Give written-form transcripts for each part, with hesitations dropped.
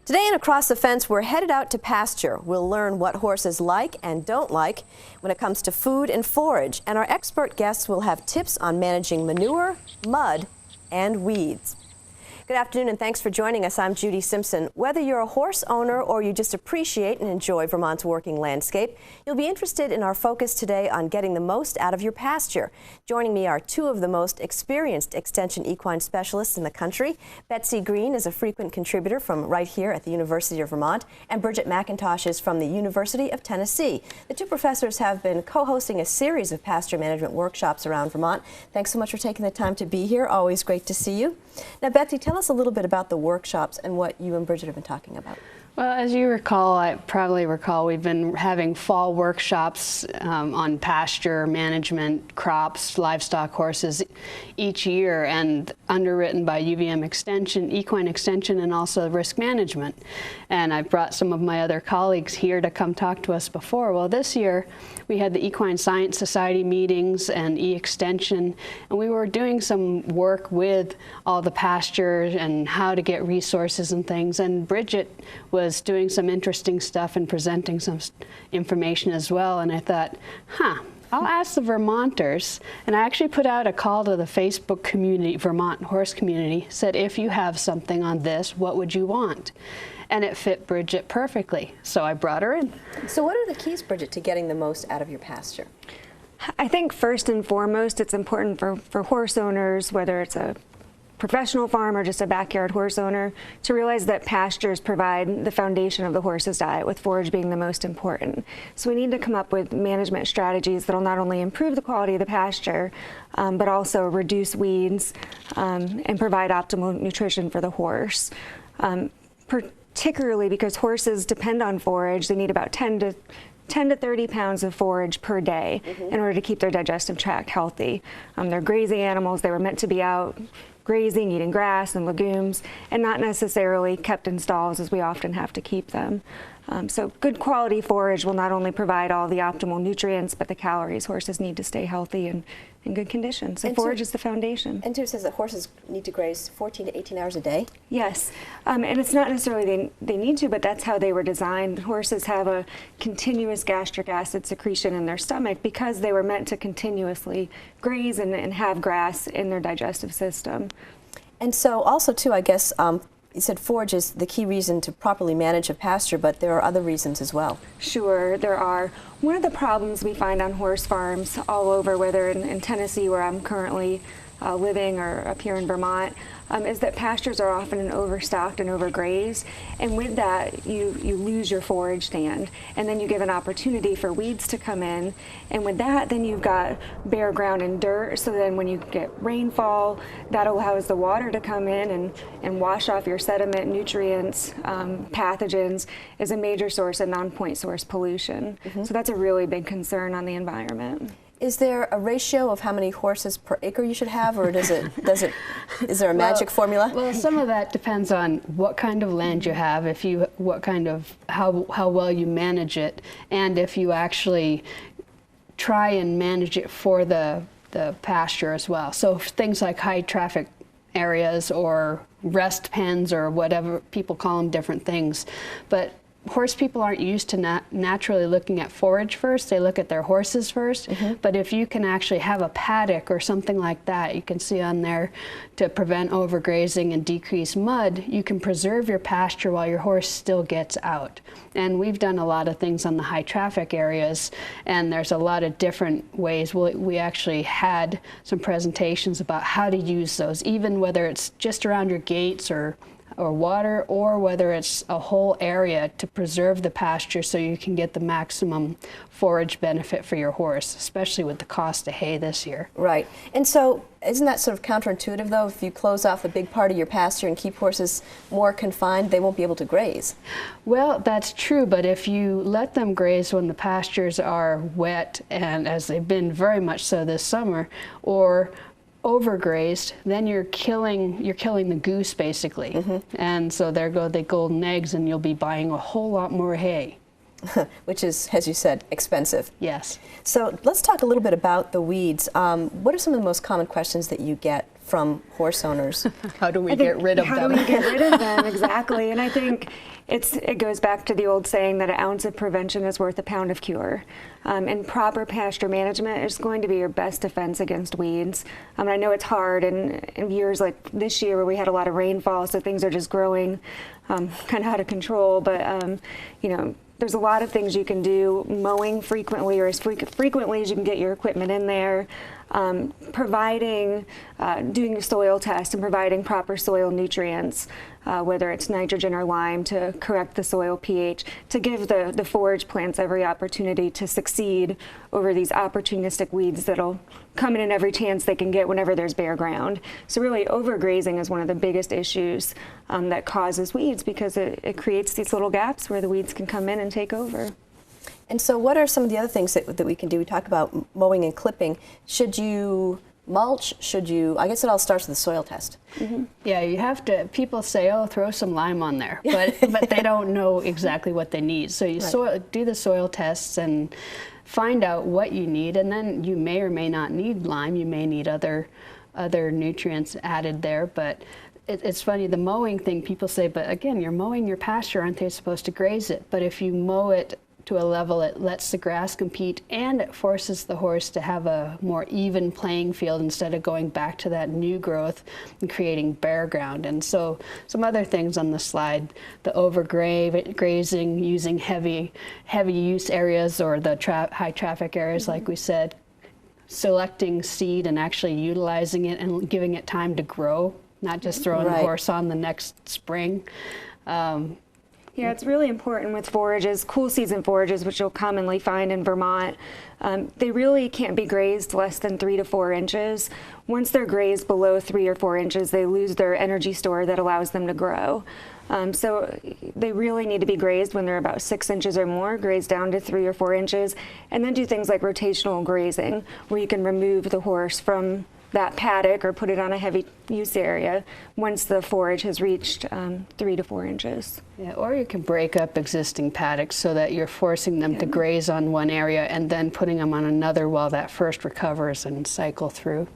Today in Across the Fence, we're headed out to Pasture. We'll learn what horses like and don't like when it comes to food and forage, and our expert guests will have tips on managing manure, mud, and weeds. Good afternoon and thanks for joining us. I'm Judy Simpson. Whether you're a horse owner or you just appreciate and enjoy Vermont's working landscape, you'll be interested in our focus today on getting the most out of your pasture. Joining me are two of the most experienced extension equine specialists in the country. Betsy Green is a frequent contributor from right here at the University of Vermont, and Bridget McIntosh is from the University of Tennessee. The two professors have been co-hosting a series of pasture management workshops around Vermont. Thanks so much for taking the time to be here. Always great to see you. Now, Betsy, tell us a little bit about the workshops and what you and Bridget have been talking about. Well, as you recall, I probably recall, we've been having fall workshops on pasture management, crops, livestock, horses each year, and underwritten by UVM Extension, Equine Extension, and also Risk Management. And I brought some of my other colleagues here to come talk to us before. Well, this year we had the Equine Science Society meetings and E-Extension, and we were doing some work with all the pastures and how to get resources and things. And Bridget was doing some interesting stuff and presenting some information as well. And I thought, I'll ask the Vermonters. And I actually put out a call to the Facebook community, Vermont horse community, said, if you have something on this, what would you want? And it fit Bridget perfectly. So I brought her in. So what are the keys, Bridget, to getting the most out of your pasture? I think first and foremost, it's important for horse owners, whether it's a professional farm or just a backyard horse owner, to realize that pastures provide the foundation of the horse's diet, with forage being the most important. So we need to come up with management strategies that will not only improve the quality of the pasture, but also reduce weeds and provide optimal nutrition for the horse. Particularly because horses depend on forage, they need about 10 to 30 pounds of forage per day in order to keep their digestive tract healthy. They're grazing animals. They were meant to be out grazing, eating grass and legumes, and not necessarily kept in stalls as we often have to keep them. So good quality forage will not only provide all the optimal nutrients, but the calories horses need to stay healthy and in good condition. So forage is the foundation. And too, it says that horses need to graze 14 to 18 hours a day? Yes, and it's not necessarily they need to, but that's how they were designed. Horses have a continuous gastric acid secretion in their stomach because they were meant to continuously graze and have grass in their digestive system. And so also too, I guess, you said forage is the key reason to properly manage a pasture, but there are other reasons as well. Sure, there are. One of the problems we find on horse farms all over, whether in Tennessee, where I'm currently living, or up here in Vermont, is that pastures are often overstocked and overgrazed, and with that you lose your forage stand, and then you give an opportunity for weeds to come in, and with that then you've got bare ground and dirt, so then when you get rainfall, that allows the water to come in and wash off your sediment, nutrients, pathogens, is a major source of non-point source pollution. So that's a really big concern on the environment. Is there a ratio of how many horses per acre you should have, or is there a magic formula? Well, some of that depends on what kind of land you have, how well you manage it, and if you actually try and manage it for the pasture as well. So things like high traffic areas or rest pens or whatever, people call them different things. But horse people aren't used to naturally looking at forage first. They look at their horses first. But if you can actually have a paddock or something like that, you can see on there, to prevent overgrazing and decrease mud, you can preserve your pasture while your horse still gets out. And we've done a lot of things on the high traffic areas, and there's a lot of different ways. We actually had some presentations about how to use those, even whether it's just around your gates or water, or whether it's a whole area, to preserve the pasture so you can get the maximum forage benefit for your horse, especially with the cost of hay this year. Right. And so isn't that sort of counterintuitive, though? If you close off a big part of your pasture and keep horses more confined, they won't be able to graze. Well, that's true, but if you let them graze when the pastures are wet, and as they've been very much so this summer, or overgrazed, then you're killing the goose, basically. And so there go the golden eggs, and you'll be buying a whole lot more hay. Which is, as you said, expensive. Yes. So let's talk a little bit about the weeds. What are some of the most common questions that you get from horse owners? How do we get rid of them? How do we get rid of them? Exactly. And I think it goes back to the old saying that an ounce of prevention is worth a pound of cure. And proper pasture management is going to be your best defense against weeds. I know it's hard in years like this year where we had a lot of rainfall, so things are just growing kind of out of control. But you know, there's a lot of things you can do, mowing frequently or as frequently as you can get your equipment in there, doing a soil test and providing proper soil nutrients, whether it's nitrogen or lime, to correct the soil pH, to give the forage plants every opportunity to succeed over these opportunistic weeds that'll come in every chance they can get whenever there's bare ground. So really, overgrazing is one of the biggest issues that causes weeds, because it creates these little gaps where the weeds can come in and take over. And so what are some of the other things that we can do? We talk about mowing and clipping. Should you mulch? Should you, I guess it all starts with the soil test. Mm-hmm. Yeah, you have to, people say, oh, throw some lime on there, but they don't know exactly what they need. So you do the soil tests and find out what you need, and then you may or may not need lime. You may need other nutrients added there, but it's funny, the mowing thing, people say, but again, you're mowing your pasture, aren't they supposed to graze it? But if you mow it to a level, it lets the grass compete, and it forces the horse to have a more even playing field instead of going back to that new growth and creating bare ground. And so some other things on the slide, the overgrazing, using heavy use areas or the high traffic areas, like we said, selecting seed and actually utilizing it and giving it time to grow, not just throwing the horse on the next spring. Yeah, it's really important with forages, cool season forages, which you'll commonly find in Vermont. They really can't be grazed less than 3 to 4 inches. Once they're grazed below 3 or 4 inches, they lose their energy store that allows them to grow. So they really need to be grazed when they're about 6 inches or more, grazed down to 3 or 4 inches, and then do things like rotational grazing, where you can remove the horse from that paddock or put it on a heavy use area once the forage has reached 3 to 4 inches. Yeah, or you can break up existing paddocks so that you're forcing them to graze on one area and then putting them on another while that first recovers and cycle through,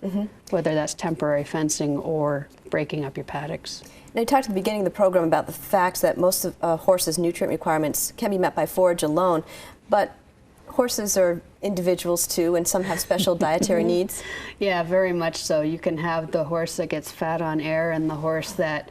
whether that's temporary fencing or breaking up your paddocks. Now, you talked at the beginning of the program about the fact that most of horses' nutrient requirements can be met by forage alone, but horses are individuals too, and some have special dietary needs. Yeah, very much so. You can have the horse that gets fat on air and the horse that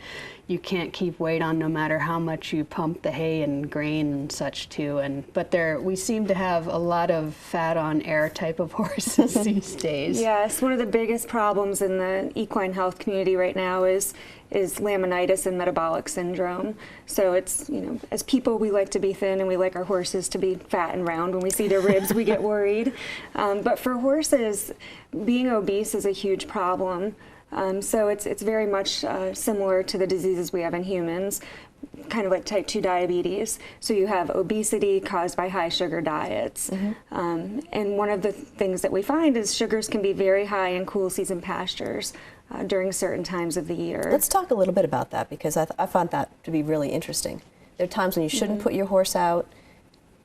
you can't keep weight on no matter how much you pump the hay and grain and such too. But we seem to have a lot of fat on air type of horses these days. Yes, one of the biggest problems in the equine health community right now is laminitis and metabolic syndrome. So it's, you know, as people, we like to be thin and we like our horses to be fat and round. When we see their ribs, we get worried. But for horses, being obese is a huge problem. So it's very much similar to the diseases we have in humans, kind of like type 2 diabetes. So you have obesity caused by high sugar diets. And one of the things that we find is sugars can be very high in cool season pastures during certain times of the year. Let's talk a little bit about that, because I found that to be really interesting. There are times when you shouldn't put your horse out,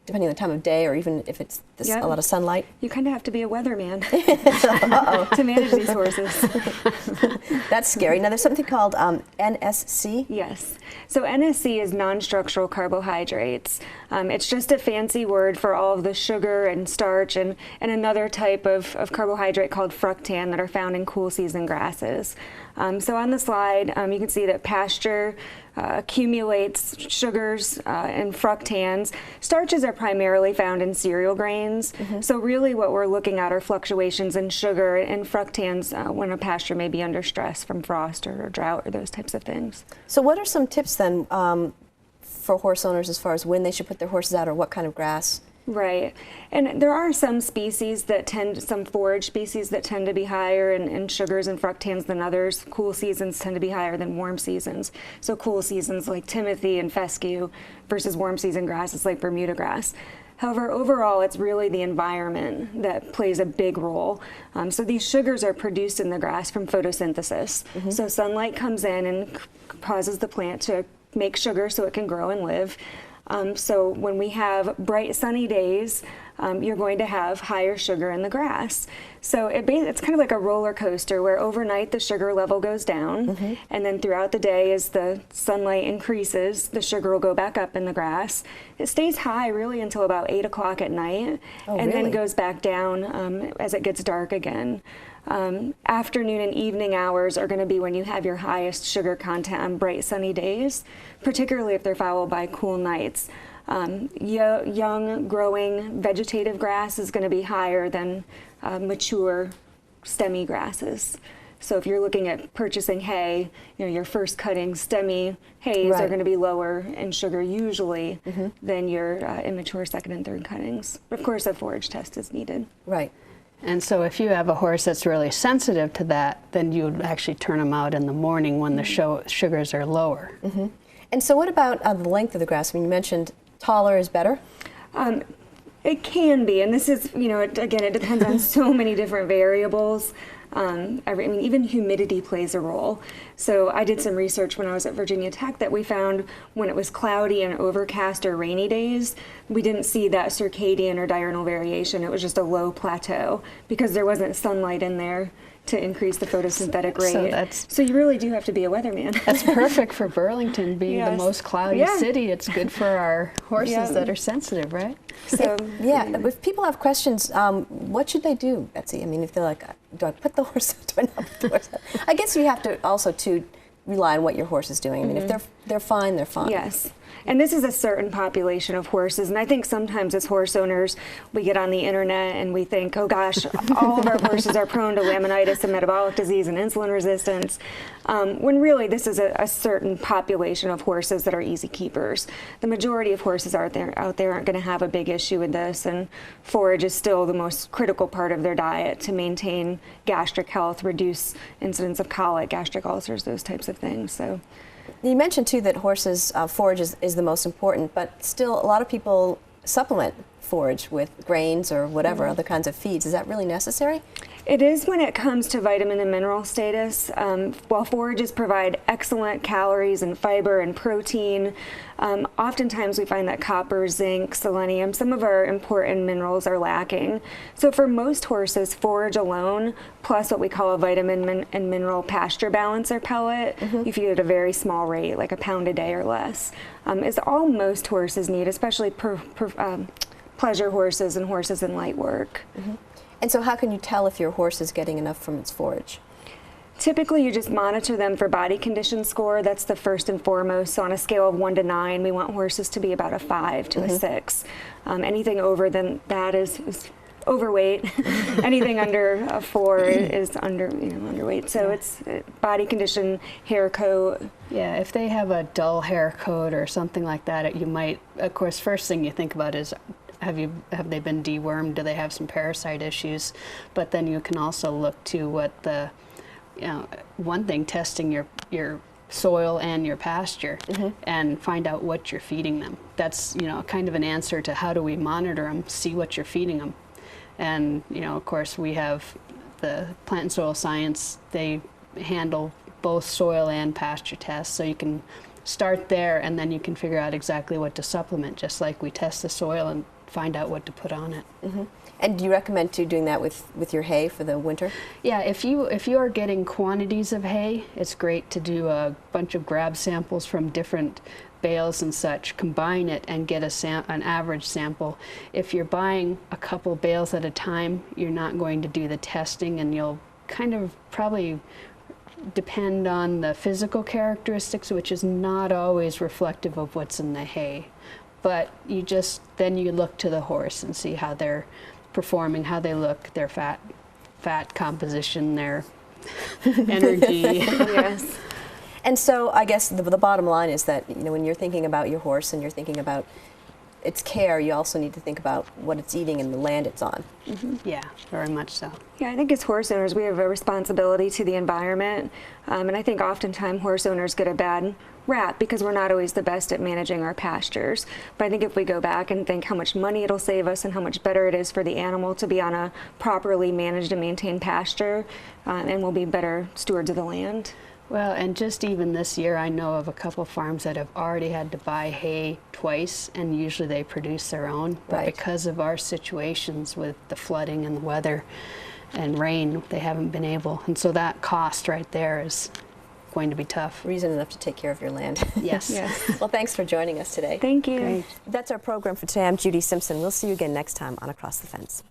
depending on the time of day, or even if it's a lot of sunlight. You kind of have to be a weatherman to manage these horses. That's scary. Now, there's something called NSC. Yes. So NSC is non-structural carbohydrates. It's just a fancy word for all of the sugar and starch and another type of carbohydrate called fructan that are found in cool season grasses. So on the slide, you can see that Pasture accumulates sugars and fructans. Starches are primarily found in cereal grains. So really what we're looking at are fluctuations in sugar and fructans when a pasture may be under stress from frost or drought or those types of things. So what are some tips then for horse owners as far as when they should put their horses out, or what kind of grass? Right. And there are some species that some forage species that tend to be higher in sugars and fructans than others. Cool seasons tend to be higher than warm seasons. So cool seasons like timothy and fescue versus warm season grasses like Bermuda grass. However, overall, it's really the environment that plays a big role. So these sugars are produced in the grass from photosynthesis. So sunlight comes in and causes the plant to make sugar so it can grow and live. So when we have bright sunny days, you're going to have higher sugar in the grass. So it's kind of like a roller coaster where overnight the sugar level goes down, and then throughout the day as the sunlight increases, the sugar will go back up in the grass. It stays high really until about 8 o'clock at night, and then goes back down as it gets dark again. Afternoon and evening hours are going to be when you have your highest sugar content on bright sunny days, particularly if they're followed by cool nights. Young, growing vegetative grass is going to be higher than mature stemmy grasses. So if you're looking at purchasing hay, your first cutting stemmy hays are going to be lower in sugar usually than your immature second and third cuttings. But of course, a forage test is needed. Right. And so if you have a horse that's really sensitive to that, then you would actually turn them out in the morning when the sugars are lower. And so what about the length of the grass? I mean, you mentioned taller is better? It can be, and this is, again, it depends on so many different variables. Even humidity plays a role. So I did some research when I was at Virginia Tech that we found when it was cloudy and overcast or rainy days, we didn't see that circadian or diurnal variation. It was just a low plateau because there wasn't sunlight in there to increase the photosynthetic rate. So you really do have to be a weatherman. That's perfect for Burlington being the most cloudy city. It's good for our horses that are sensitive, right? So if people have questions, what should they do, Betsy? I mean, if they're like, do I put the horse out? Do I not put the horse out? I guess you have to also rely on what your horse is doing. I mean, if they're fine, they're fine. Yes. And this is a certain population of horses. And I think sometimes as horse owners, we get on the internet and we think, oh gosh, all of our horses are prone to laminitis and metabolic disease and insulin resistance. When really this is a certain population of horses that are easy keepers. The majority of horses out there aren't going to have a big issue with this. And forage is still the most critical part of their diet to maintain gastric health, reduce incidence of colic, gastric ulcers, those types of things. So. You mentioned too that horses forage is the most important, but still a lot of people supplement forage with grains or whatever other kinds of feeds. Is that really necessary? It is when it comes to vitamin and mineral status. While forages provide excellent calories and fiber and protein, oftentimes we find that copper, zinc, selenium, some of our important minerals are lacking. So for most horses, forage alone, plus what we call a vitamin and mineral pasture balancer pellet, you feed at a very small rate, like a pound a day or less, is all most horses need, especially pleasure horses and horses in light work. And so how can you tell if your horse is getting enough from its forage? Typically, you just monitor them for body condition score. That's the first and foremost. So on a scale of 1 to 9, we want horses to be about a 5 to a 6. Anything over than that is overweight. Anything under a 4 is underweight. So it's body condition, hair coat. Yeah, if they have a dull hair coat or something like that, you might, of course, first thing you think about is have they been dewormed? Do they have some parasite issues? But then you can also look to what one thing, testing your soil and your pasture and find out what you're feeding them. That's, kind of an answer to how do we monitor them, see what you're feeding them. And, of course, we have the Plant and Soil Science, they handle both soil and pasture tests, so you can start there and then you can figure out exactly what to supplement, just like we test the soil and find out what to put on it. And do you recommend doing that with your hay for the winter? Yeah, if you are getting quantities of hay, it's great to do a bunch of grab samples from different bales and such, combine it and get an average sample. If you're buying a couple bales at a time, you're not going to do the testing, and you'll kind of probably depend on the physical characteristics, which is not always reflective of what's in the hay. But then you look to the horse and see how they're performing, how they look, their fat composition, their energy. Yes. And so I guess the bottom line is that when you're thinking about your horse and you're thinking about its care, you also need to think about what it's eating and the land it's on. Yeah, very much so. Yeah, I think as horse owners we have a responsibility to the environment, and I think oftentimes horse owners get a bad rap because we're not always the best at managing our pastures. But I think if we go back and think how much money it'll save us and how much better it is for the animal to be on a properly managed and maintained pasture, and we'll be better stewards of the land. Well, and just even this year, I know of a couple farms that have already had to buy hay twice, and usually they produce their own. But Right. because of our situations with the flooding and the weather and rain, they haven't been able. And so that cost right there is going to be tough. Reason enough to take care of your land. Yes. Yes. Well, thanks for joining us today. Thank you. Great. That's our program for today. I'm Judy Simpson. We'll see you again next time on Across the Fence.